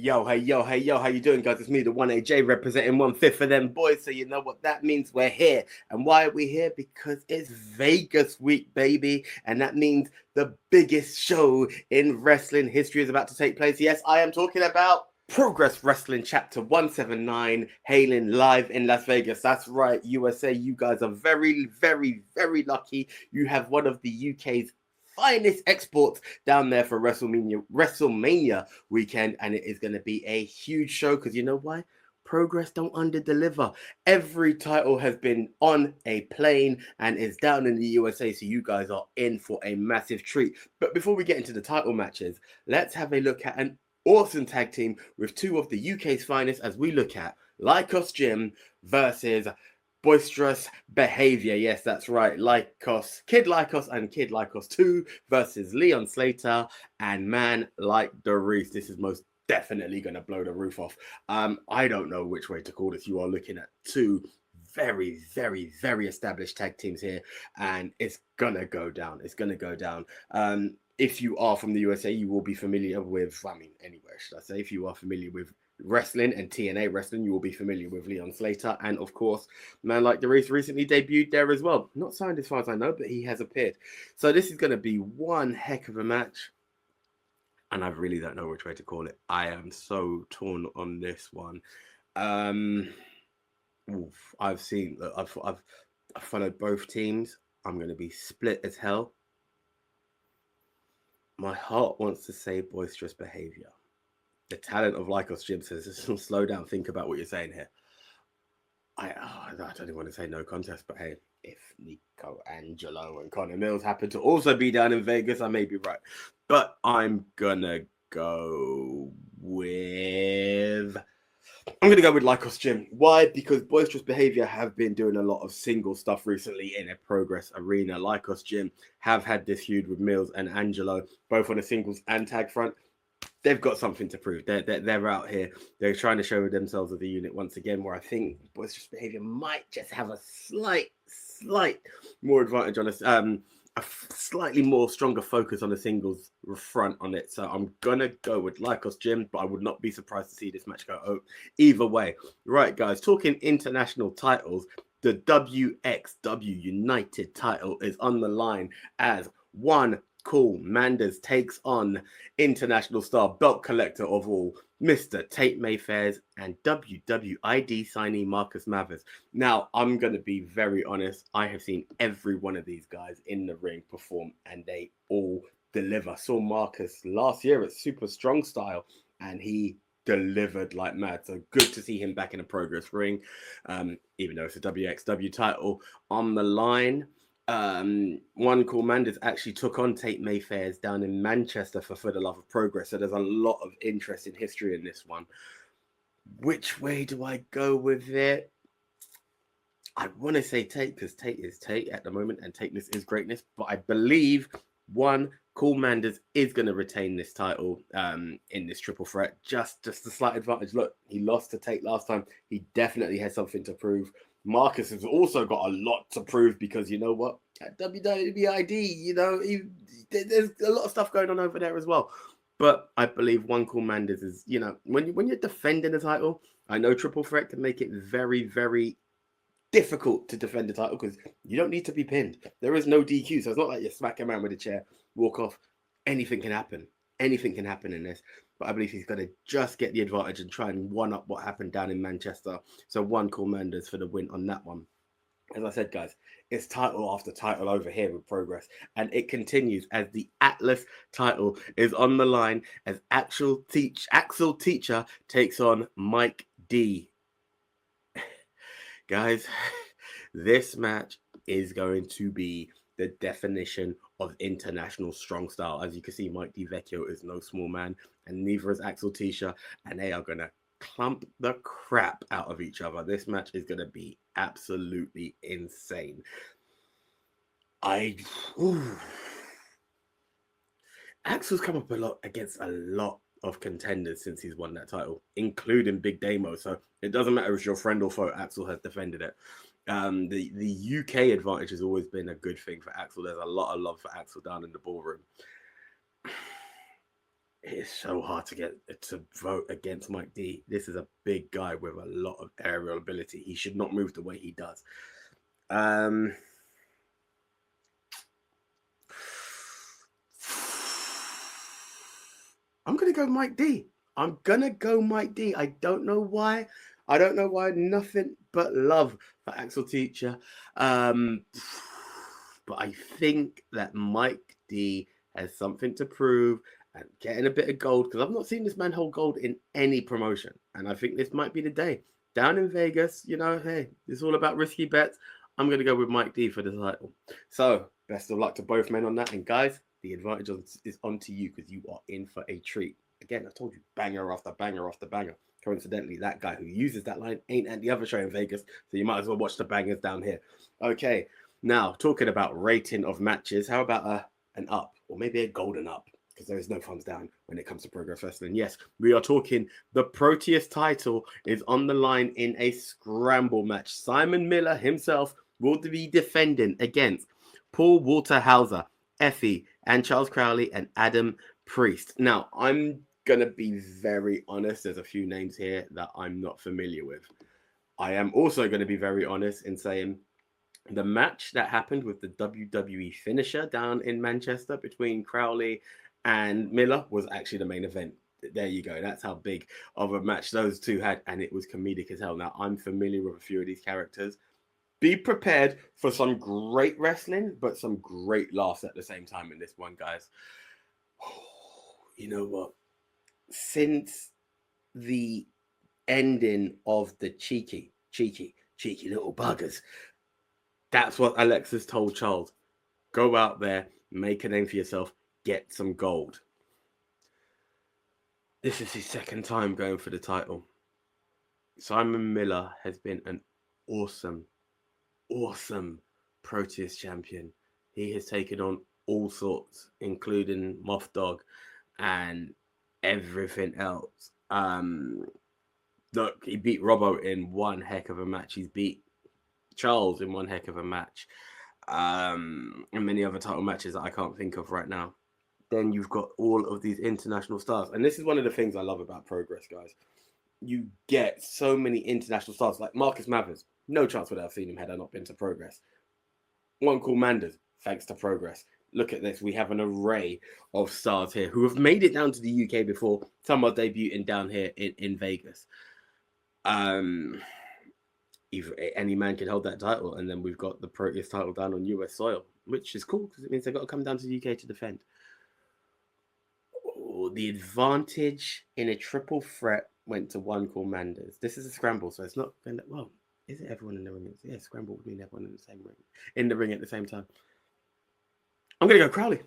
Hey yo, how you doing, guys? It's me, the 1AJ, representing 1/5 of them boys. So you know what that means. We're here. And why are we here? Because it's Vegas week, baby. And that means the biggest show in wrestling history is about to take place. Yes, I am talking about Progress Wrestling Chapter 179, hailing live in Las Vegas. That's right, USA. You guys are very, very, very lucky. You have one of the UK's finest exports down there for WrestleMania weekend, and it is going to be a huge show because you know why? Progress don't under-deliver. Every title has been on a plane and is down in the USA, so you guys are in for a massive treat. But before we get into the title matches, let's have a look at an awesome tag team with two of the UK's finest as we look at Lycos Gym versus Boisterous Behavior. Yes, that's right. Kid Lycos and Kid Lycos 2 versus Leon Slater and Man Like Darius. This is most definitely going to blow the roof off. I don't know which way to call this. You are looking at two very, very, very established tag teams here, and it's going to go down. It's going to go down. If you are from the USA, you will be familiar with, anywhere, should I say, if you are familiar with wrestling and TNA wrestling, you will be familiar with Leon Slater, and of course, Man Like Darius recently debuted there as well. Not signed as far as I know, but he has appeared. So this is going to be one heck of a match, and I really don't know which way to call it. I am so torn on this one. I've followed both teams. I'm going to be split as hell. My heart wants to say Boisterous Behavior. The talent of Lycos Gym says, slow down, think about what you're saying here. I don't even want to say no contest, but hey, if Nico Angelo and Connor Mills happen to also be down in Vegas, I may be right. But I'm gonna go with Lycos Gym. Why? Because Boisterous Behavior have been doing a lot of single stuff recently in a Progress arena. Lycos Gym have had this feud with Mills and Angelo, both on a singles and tag front. They've got something to prove. They're out here. They're trying to show themselves as a unit once again, where I think Boisterous Behavior might just have a slight more advantage on us. A slightly more stronger focus on the singles front on it. So I'm gonna go with Lycos Gym, but I would not be surprised to see this match go either way. Right, guys, talking international titles, the WXW United title is on the line as One Cool Manders takes on international star belt collector of all, Mr. Tate Mayfairs, and WWID signee Marcus Mathers. Now, I'm going to be very honest. I have seen every one of these guys in the ring perform, and they all deliver. Saw Marcus last year at Super Strong Style, and he delivered like mad. So good to see him back in a Progress ring, even though it's a WXW title on the line. One Cool Manders actually took on Tate Mayfairs down in Manchester for the Love of Progress. So there's a lot of interest in history in this one. Which way do I go with it? I want to say Tate because Tate is Tate at the moment and Tateness is greatness. But I believe One Cool Manders is going to retain this title in this triple threat. Just a slight advantage. Look, he lost to Tate last time. He definitely has something to prove. Marcus has also got a lot to prove because you know what? At WWID, there's a lot of stuff going on over there as well. But I believe One Cool Manders is, when you're defending the title, I know triple threat can make it very, very difficult to defend the title because you don't need to be pinned. There is no DQ, so it's not like you smack a man with a chair, walk off. Anything can happen. Anything can happen in this. But I believe he's going to just get the advantage and try and one up what happened down in Manchester. So One Cool Manders for the win on that one. As I said, guys, it's title after title over here with Progress. And it continues as the Atlas title is on the line as Axel Teacher takes on Mike D. Guys, this match is going to be the definition of international strong style. As you can see, Mike DiVecchio is no small man, and neither is Axel Tisha, and they are going to clump the crap out of each other. This match is going to be absolutely insane. Axel's come up a lot against a lot of contenders since he's won that title, including Big Damo. So it doesn't matter if your friend or foe, Axel has defended it. The UK advantage has always been a good thing for Axel. There's a lot of love for Axel down in the ballroom. It's so hard to get to vote against Mike D. This is a big guy with a lot of aerial ability. He should not move the way he does. I'm gonna go Mike D. I'm gonna go Mike D. I don't know why. I don't know why. Nothing but love for Axel Teacher. But I think that Mike D has something to prove and getting a bit of gold, because I've not seen this man hold gold in any promotion. And I think this might be the day. Down in Vegas, you know, hey, it's all about risky bets. I'm going to go with Mike D for the title. So, best of luck to both men on that. And guys, the advantage is on to you, because you are in for a treat. Again, I told you, banger after banger after banger. Coincidentally, that guy who uses that line ain't at the other show in Vegas, so you might as well watch the bangers down here. Okay, now talking about rating of matches, how about an up, or maybe a golden up, because there is no thumbs down when it comes to Progress Wrestling. Yes, we are talking the Proteus title is on the line in a scramble match. Simon Miller himself will be defending against Paul Walter Hauser, Effie, and Charles Crowley, and Adam Priest. Now, I'm going to be very honest. There's a few names here that I'm not familiar with. I am also going to be very honest in saying the match that happened with the WWE finisher down in Manchester between Crowley and Miller was actually the main event. There you go. That's how big of a match those two had, and it was comedic as hell. Now, I'm familiar with a few of these characters. Be prepared for some great wrestling, but some great laughs at the same time in this one, guys. You know what? Since the ending of the cheeky little buggers, that's what Alexis told Charles. Go out there, make a name for yourself, get some gold. This is his second time going for the title. Simon Miller has been an awesome Proteus champion. He has taken on all sorts, including Moff Dog and everything else. Look, he beat Robbo in one heck of a match. He's beat Charles in one heck of a match. And many other title matches that I can't think of right now. Then you've got all of these international stars. And this is one of the things I love about Progress, guys. You get so many international stars, like Marcus Mathers. No chance would I have seen him had I not been to Progress. One called Manders, thanks to Progress. Look at this. We have an array of stars here who have made it down to the UK before. Some are debuting down here in Vegas. Any man can hold that title, and then we've got the Proteus title down on US soil, which is cool because it means they've got to come down to the UK to defend. Oh, the advantage in a triple threat went to one called Manders. This is a scramble, so it's not going to, well, is it everyone in the ring? Yeah, scramble would mean everyone in the same ring, in the ring at the same time. I'm going to go Crowley.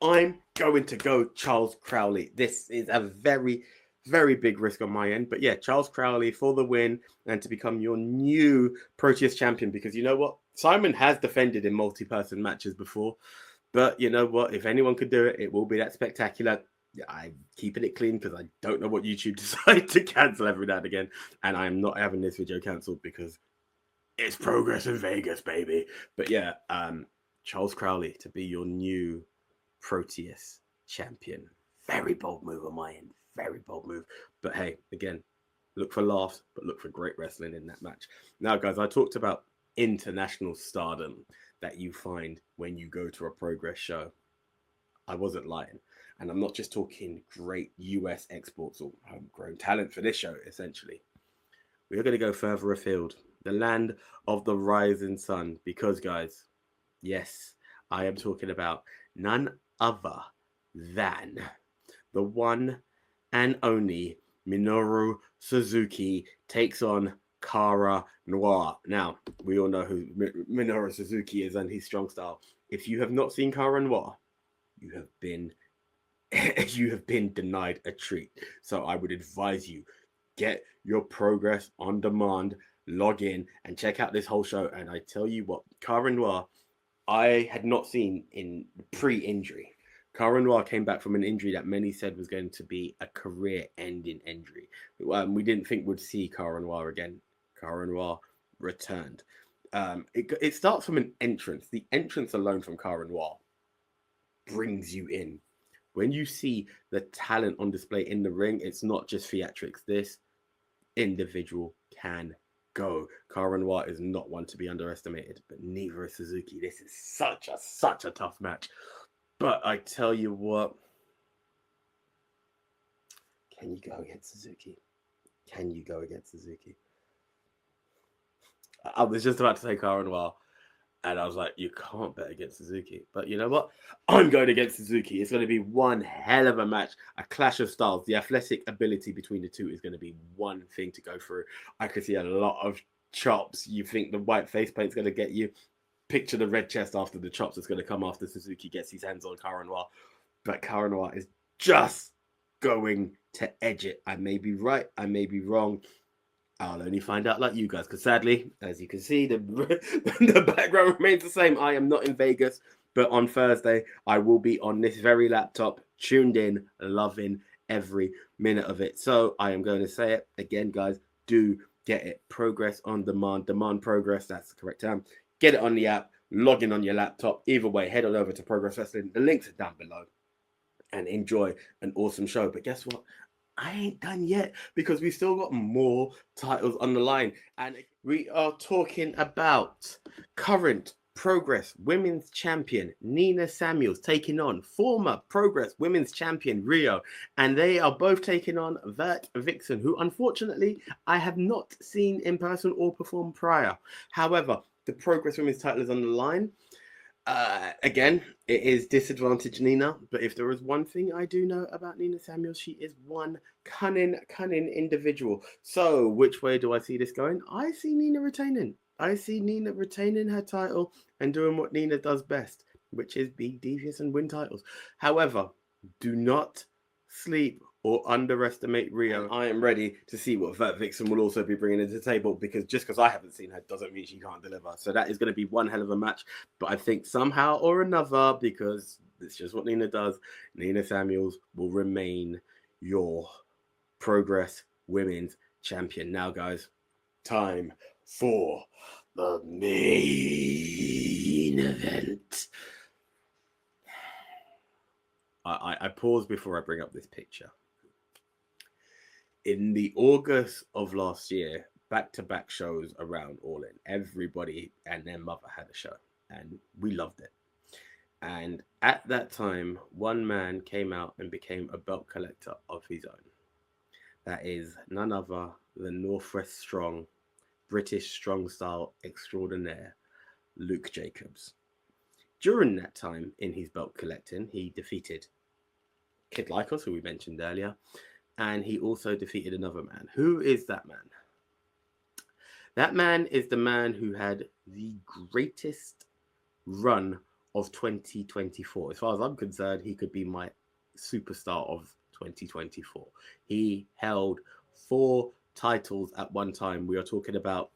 I'm going to go Charles Crowley. This is a very, very big risk on my end. But yeah, Charles Crowley for the win and to become your new Proteus champion. Because you know what? Simon has defended in multi-person matches before. But you know what? If anyone could do it, it will be that spectacular. I'm keeping it clean because I don't know what YouTube decide to cancel every now and again. And I am not having this video cancelled because it's Progress in Vegas, baby. But yeah, Charles Crowley to be your new Proteus champion. Very bold move on my end. Very bold move. But hey, again, look for laughs, but look for great wrestling in that match. Now, guys, I talked about international stardom that you find when you go to a Progress show. I wasn't lying. And I'm not just talking great US exports or homegrown talent for this show, essentially. We're going to go further afield. The land of the rising sun. Because, guys, yes, I am talking about none other than the one and only Minoru Suzuki takes on Cara Noir. Now, we all know who Minoru Suzuki is and his strong style. If you have not seen Cara Noir, you have been denied a treat. So I would advise you, get your Progress on demand, log in and check out this whole show. And I tell you what, Cara Noir, I had not seen in pre-injury. Cara Noir came back from an injury that many said was going to be a career-ending injury. We didn't think we'd see Cara Noir again. Cara Noir returned. It starts from an entrance. The entrance alone from Cara Noir brings you in. When you see the talent on display in the ring, it's not just theatrics. This individual can go. Cara Noir is not one to be underestimated, but neither is Suzuki. This is such a tough match. But I tell you what, can you go against Suzuki? Can you go against Suzuki? I was just about to say Cara Noir, and I was like, you can't bet against Suzuki. But you know what? I'm going against Suzuki. It's going to be one hell of a match, a clash of styles. The athletic ability between the two is going to be one thing to go through. I could see a lot of chops. You think the white face paint's going to get you? Picture the red chest after the chops that's going to come after Suzuki gets his hands on Cara Noir. But Cara Noir is just going to edge it. I may be right. I may be wrong. I'll only find out like you guys, because sadly, as you can see, the background remains the same. I am not in Vegas, but on Thursday, I will be on this very laptop, tuned in, loving every minute of it. So I am going to say it again, guys, do get it. Progress on demand, demand progress, that's the correct term. Get it on the app, log in on your laptop. Either way, head on over to Progress Wrestling. The links are down below. And enjoy an awesome show. But guess what? I ain't done yet, because we've still got more titles on the line. And we are talking about current Progress Women's Champion Nina Samuels taking on former Progress Women's Champion Rio. And they are both taking on Vert Vixen, who unfortunately I have not seen in person or perform prior. However, the Progress Women's title is on the line. Again, it is disadvantage Nina, but if there is one thing I do know about Nina Samuels, she is one cunning individual. So which way do I see this going? I see Nina retaining. I see Nina retaining her title and doing what Nina does best, which is be devious and win titles. However, do not sleep or underestimate Rio. And I am ready to see what Vert Vixen will also be bringing to the table, because just because I haven't seen her doesn't mean she can't deliver. So that is going to be one hell of a match. But I think somehow or another, because it's just what Nina does, Nina Samuels will remain your Progress Women's Champion. Now, guys, time for the main event. I pause before I bring up this picture. In the August of last year, back-to-back shows around All In, everybody and their mother had a show, and we loved it. And at that time, one man came out and became a belt collector of his own. That is none other than Northwest Strong, British strong style extraordinaire, Luke Jacobs. During that time in his belt collecting, he defeated Kid Lycos, who we mentioned earlier, and he also defeated another man. Who is that man? That man is the man who had the greatest run of 2024. As far as I'm concerned, he could be my superstar of 2024. He held 4 titles at one time. We are talking about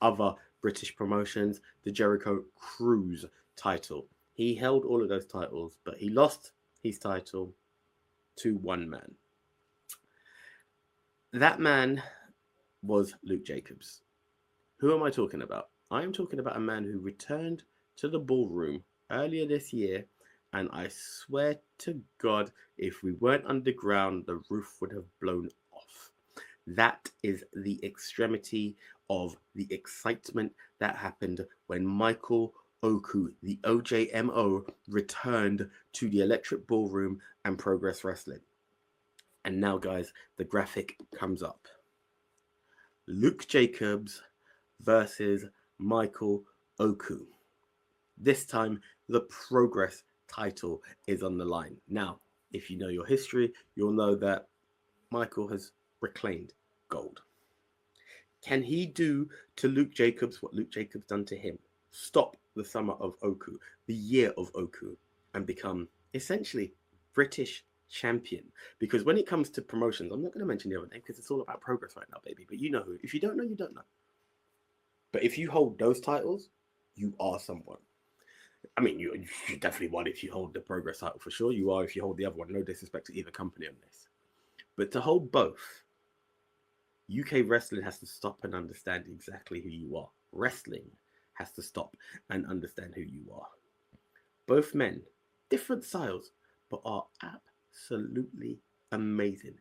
other British promotions, the Jericho Cruise title. He held all of those titles, but he lost his title to one man. That man was Luke Jacobs. Who am I talking about? I am talking about a man who returned to the ballroom earlier this year, and I swear to God, if we weren't underground, the roof would have blown off. That is the extremity of the excitement that happened when Michael Oku, the OJMO, returned to the Electric Ballroom and Progress Wrestling. And now, guys, the graphic comes up. Luke Jacobs versus Michael Oku. This time, the Progress title is on the line. Now, if you know your history, you'll know that Michael has reclaimed gold. Can he do to Luke Jacobs what Luke Jacobs done to him? Stop the summer of Oku, the year of Oku, and become essentially British champion? Because when it comes to promotions, I'm not going to mention the other name because it's all about Progress right now, baby. But you know who. If you don't know, you don't know. But if you hold those titles, you are someone. I mean, you definitely one if you hold the Progress title, for sure. You are if you hold the other one. No disrespect to either company on this. But to hold both, UK wrestling has to stop and understand exactly who you are. Wrestling has to stop and understand who you are. Both men, different styles, but are absolutely amazing.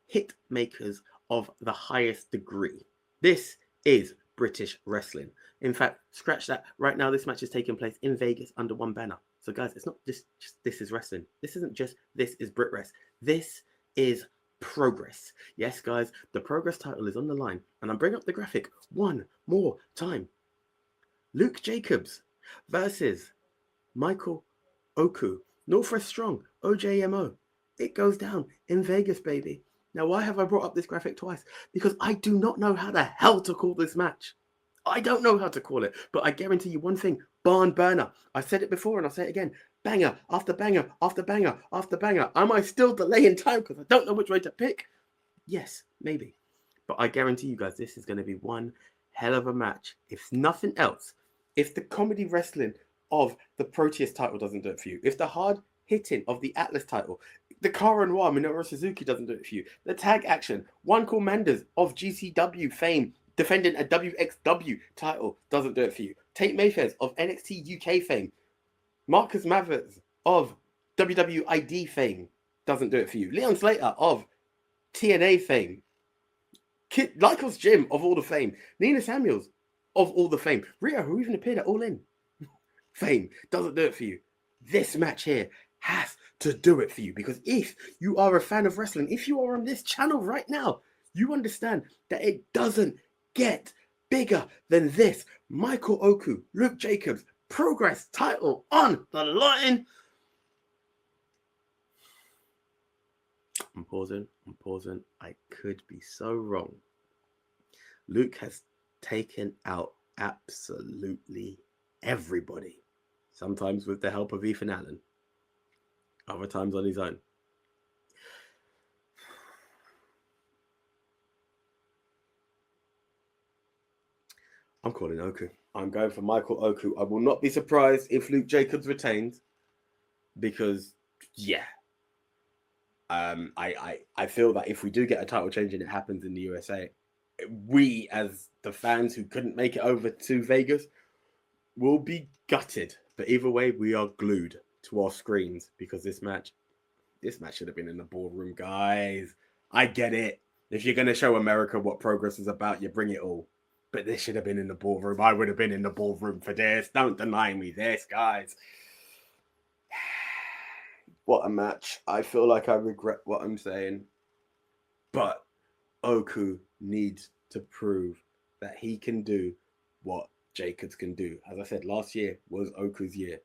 Hit makers of the highest degree. This is British wrestling. In fact, scratch that. Right now, this match is taking place in Vegas under one banner. So, guys, it's not just this is wrestling. This isn't just this is Brit Rest. This is progress. Yes, guys, the progress title is on the line. And I'm bringing up the graphic one more time. Luke Jacobs versus Michael Oku. Northwest Strong, OJMO. It goes down in Vegas, baby. Now, why have I brought up this graphic twice? Because I do not know how the hell to call this match. I don't know how to call it, but I guarantee you one thing, barn burner. I said it before and I'll say it again. Banger after banger after banger after banger. Am I still delaying time because I don't know which way to pick? Yes, maybe. But I guarantee you guys, this is going to be one hell of a match. If nothing else, if the comedy wrestling of the Proteus title doesn't do it for you, if the hard hitting of the Atlas title, the Cara Noir Minoru Suzuki doesn't do it for you, the tag action, Juan Manders of GCW fame defending a WXW title doesn't do it for you, Tate Mayfair of NXT UK fame, Marcus Mathers of WWID fame doesn't do it for you, Leon Slater of TNA fame, Lycos Jim of all the fame, Nina Samuels of all the fame, Rhea, who even appeared at All In fame, doesn't do it for you. This match here has to do it for you, because if you are a fan of wrestling, if you are on this channel right now, you understand that it doesn't get bigger than this. Michael Oku, Luke Jacobs, Progress title on the line. I'm pausing. I could be so wrong. Luke has taken out absolutely everybody. Sometimes with the help of Ethan Allen. Other times on his own. I'm calling Oku. I'm going for Michael Oku. I will not be surprised if Luke Jacobs retains. Because, yeah. I feel that if we do get a title change and it happens in the USA, we as the fans who couldn't make it over to Vegas will be gutted. But either way, we are glued to our screens because this match should have been in the ballroom, guys. I get it. If you're going to show America what Progress is about, you bring it all. But this should have been in the ballroom. I would have been in the ballroom for this. Don't deny me this, guys. What a match. I feel like I regret what I'm saying. But Oku needs to prove that he can do what Jacobs can do. As I said, last year was Oku's year.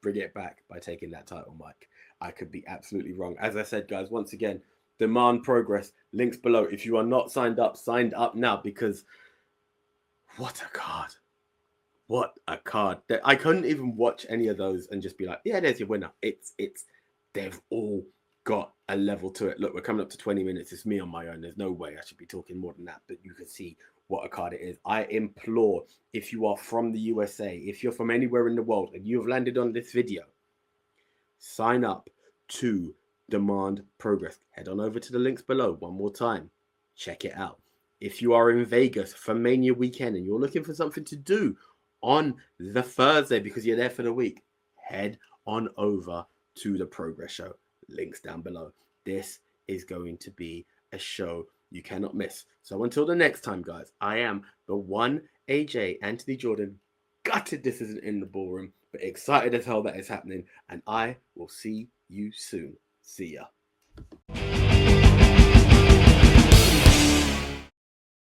Bring it back by taking that title, Mike. I could be absolutely wrong. As I said, guys, once again, demand Progress. Links below. If you are not signed up now, because what a card. What a card. I couldn't even watch any of those and just be like, yeah, there's your winner. They've all got a level to it. Look, we're coming up to 20 minutes. It's me on my own. There's no way I should be talking more than that, but you can see what a card it is. I implore, if you are from the USA, if you're from anywhere in the world and you have landed on this video, sign up to Demand Progress. Head on over to the links below one more time. Check it out. If you are in Vegas for Mania weekend and you're looking for something to do on the Thursday because you're there for the week, head on over to the Progress show. Links down below. This is going to be a show you cannot miss. So until the next time, guys, I am the one AJ Anthony Jordan. Gutted this isn't in the ballroom, but excited as hell that it's happening. And I will see you soon. See ya.